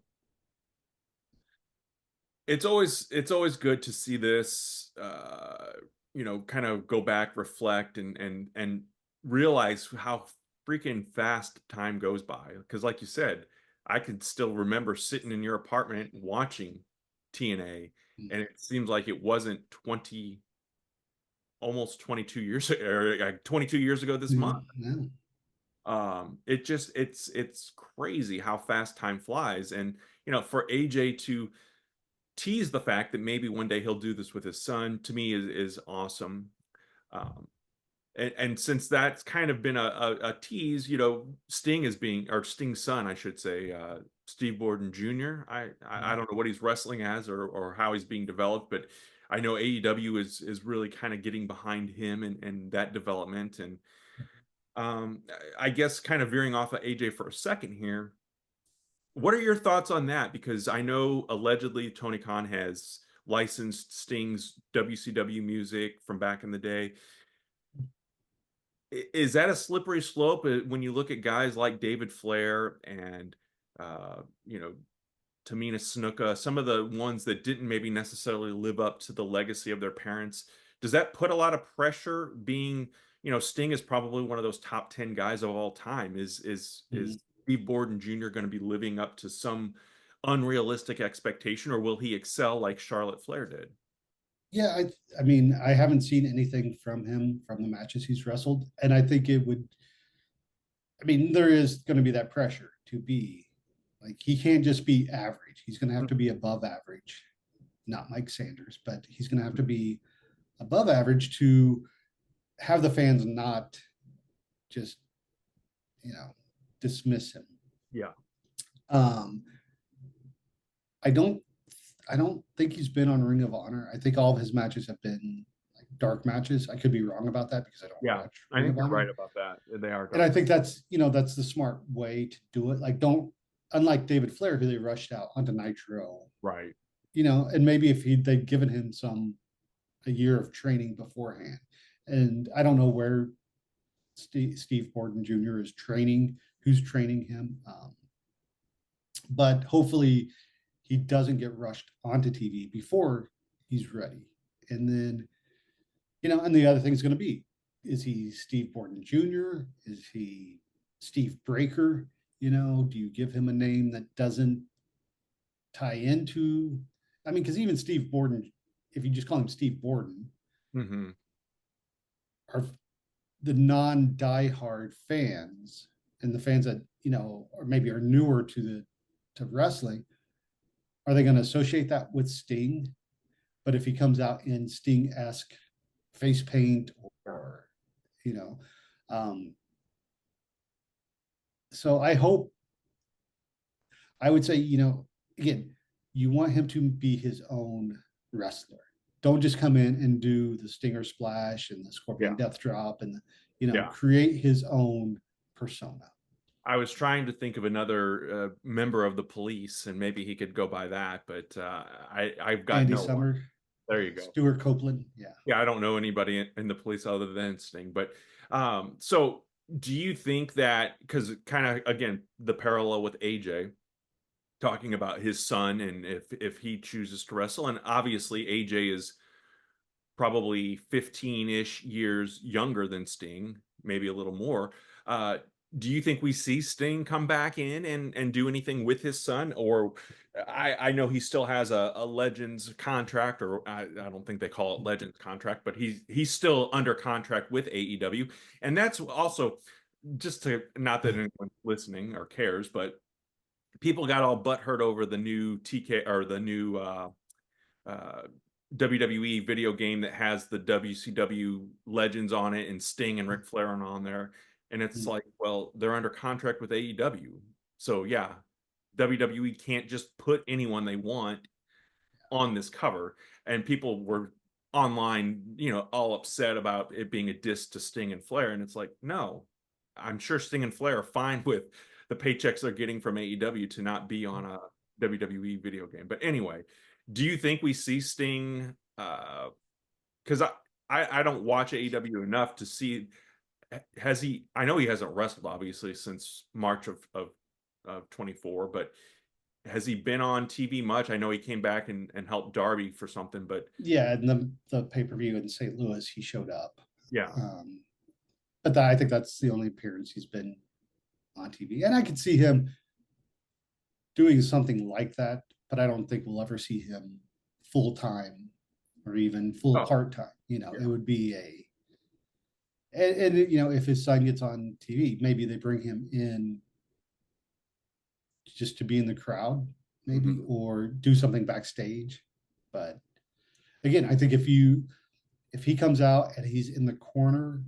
It's always good to see this kind of go back, reflect, and realize how freaking fast time goes by, because like you said, I can still remember sitting in your apartment watching TNA, and it seems like it wasn't 20, almost 22 years or like 22 years ago this month. yeah. It's crazy how fast time flies, and for AJ to tease the fact that maybe one day he'll do this with his son, to me is awesome. Um, and since that's kind of been a tease, Sting is being, or Sting's son, I should say, Steve Borden Jr. I don't know what he's wrestling as, or how he's being developed, but I know AEW is really kind of getting behind him and that development. And I guess kind of veering off of AJ for a second here, what are your thoughts on that? Because I know allegedly Tony Khan has licensed Sting's WCW music from back in the day. Is that a slippery slope when you look at guys like David Flair and uh, you know Tamina Snuka, some of the ones that didn't maybe necessarily live up to the legacy of their parents? Does that put a lot of pressure? Being, Sting is probably one of those top 10 guys of all time. Is Mhm. Steve Borden Jr. going to be living up to some unrealistic expectation, or will he excel like Charlotte Flair did? Yeah, I mean, I haven't seen anything from him from the matches he's wrestled, and I think it would. I mean, there is going to be that pressure to be like he can't just be average. He's going to have to be above average, not Mike Sanders, but he's going to have to be above average to have the fans not just you know dismiss him. Yeah. Um, I don't I don't think he's been on Ring of Honor. I think all of his matches have been like dark matches. I could be wrong about that because I don't Yeah, watch I Ring think of you're Honor. right about that. They are And I dark. think that's the smart way to do it. Like don't unlike David Flair, who they rushed out onto Nitro Right. and maybe if they'd given him a year of training beforehand. And I don't know where Steve Borden Jr. is training, who's training him. But hopefully he doesn't get rushed onto TV before he's ready. And then, and the other thing is going to be, is he Steve Borden Jr.? Is he Steve Breaker? Do you give him a name that doesn't tie into, I mean, because even Steve Borden, if you just call him Steve Borden, Mm-hmm. are the non-diehard fans and the fans that, or maybe are newer to wrestling, are they going to associate that with Sting? But if he comes out in Sting-esque face paint or, you know, um, so I would say, again, you want him to be his own wrestler. Don't just come in and do the Stinger Splash and the Scorpion Yeah. Death Drop and, Yeah. create his own persona. I was trying to think of another member of the police, and maybe he could go by that, but I've got Andy no one. Summer, There you go. Stuart Copeland. Yeah. Yeah, I don't know anybody in the police other than Sting. But so do you think that, because kind of again the parallel with AJ talking about his son, and if he chooses to wrestle, and obviously AJ is probably 15-ish years younger than Sting, maybe a little more. Uh, do you think we see Sting come back in and do anything with his son? Or I know he still has a Legends contract, or I don't think they call it Legends contract, but he's still under contract with AEW. And that's also, just to, not that anyone's listening or cares, but people got all butthurt over the new TK, or the new uh, WWE video game that has the WCW legends on it and Sting and Ric Flair on there. And it's like, well, they're under contract with AEW. So yeah, WWE can't just put anyone they want on this cover. And people were online, all upset about it being a diss to Sting and Flair. And it's like, no, I'm sure Sting and Flair are fine with the paychecks they're getting from AEW to not be on a WWE video game. But anyway, do you think we see Sting? Because I don't watch AEW enough to see. Has he? I know he hasn't wrestled obviously since March of 24, but has he been on TV much? I know he came back and helped Darby for something, but Yeah, and the pay-per-view in St. Louis, he showed up. yeah. Um, but I think that's the only appearance he's been on TV. And I could see him doing something like that, but I don't think we'll ever see him full time or even full Oh, part time. yeah. It would be and if his son gets on TV, maybe they bring him in just to be in the crowd, maybe, Mhm. or do something backstage. But again, I think if he comes out and he's in the corner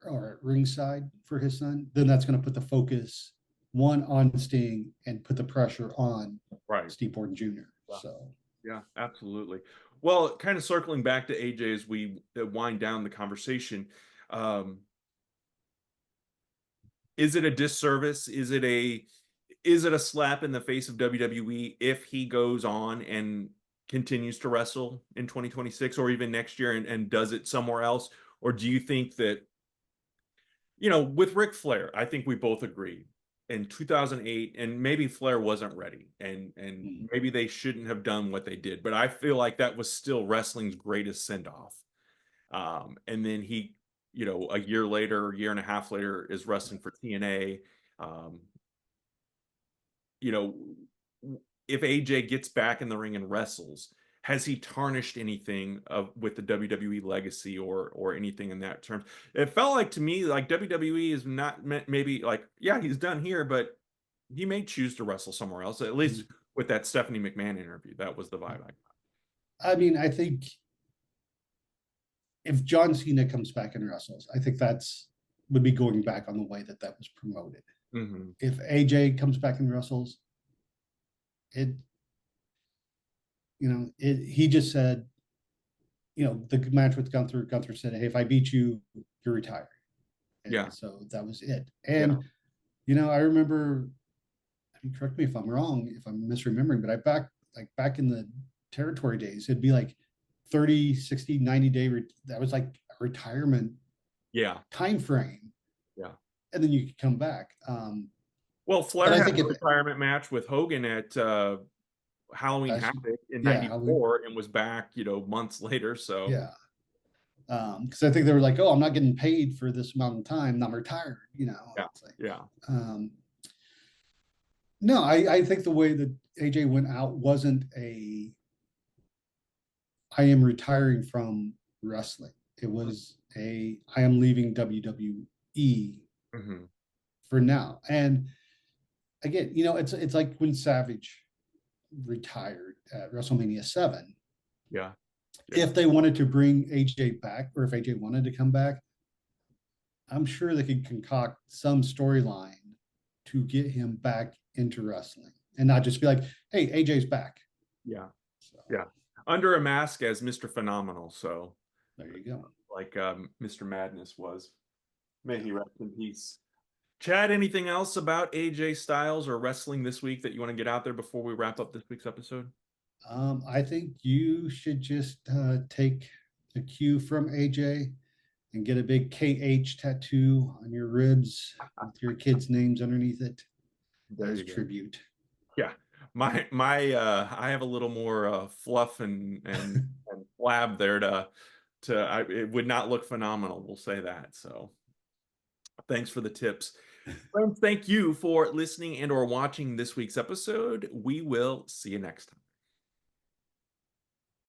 or at ringside for his son, then that's going to put the focus one on Sting and put the pressure on Right. Steve Borden Jr. Yeah. So Yeah, absolutely. Well, kind of circling back to AJ as we wind down the conversation, um, is it a disservice? Is it a slap in the face of WWE if he goes on and continues to wrestle in 2026 or even next year and does it somewhere else? Or do you think that, with Ric Flair, I think we both agree in 2008, and maybe Flair wasn't ready, and maybe they shouldn't have done what they did, but I feel like that was still wrestling's greatest send off. And then he, a year later, year and a half later, is wrestling for TNA. Um, you know, if AJ gets back in the ring and wrestles, has he tarnished anything with the WWE legacy or anything in that terms? It felt like to me like WWE is not meant, maybe like, yeah, he's done here, but he may choose to wrestle somewhere else. At least with that Stephanie McMahon interview, that was the vibe I got. I mean, I think if John Cena comes back and wrestles, I think that's would be going back on the way that was promoted. Mm-hmm. If AJ comes back and wrestles, it he just said, the match with Gunther said, "Hey, if I beat you, you're retired." Yeah, And so that was it. yeah, And I remember, I mean, correct me if I'm wrong, if I'm misremembering, but back in the territory days. It'd be like 30, 60, 90 day. That was like a retirement Yeah. time frame. Yeah. And then you could come back. Well, But Flair I had think a if, retirement match with Hogan at Halloween that's, Havoc in yeah, how we, '94 and was back, months later. So yeah. Because I think they were like, oh, I'm not getting paid for this amount of time, and I'm retired, yeah, It's like, yeah, no, I think the way that AJ went out wasn't a I am retiring from wrestling. It was a I am leaving WWE mm-hmm. for now. And again, it's like when Savage retired at WrestleMania 7. Yeah, yeah, If they wanted to bring AJ back, or if AJ wanted to come back, I'm sure they could concoct some storyline to get him back into wrestling and not just be like, hey, AJ's back. yeah, So yeah. Under a mask as Mr. Phenomenal. So there you go. like Mr. Madness was. May he rest in peace. Chad, anything else about AJ Styles or wrestling this week that you want to get out there before we wrap up this week's episode? I think you should just take the cue from AJ and get a big KH tattoo on your ribs with your kids' names underneath it There as you go. tribute. Yeah. My I have a little more fluff and flab there it would not look phenomenal, we'll say that. So thanks for the tips. Friends, thank you for listening and or watching this week's episode. We will see you next time.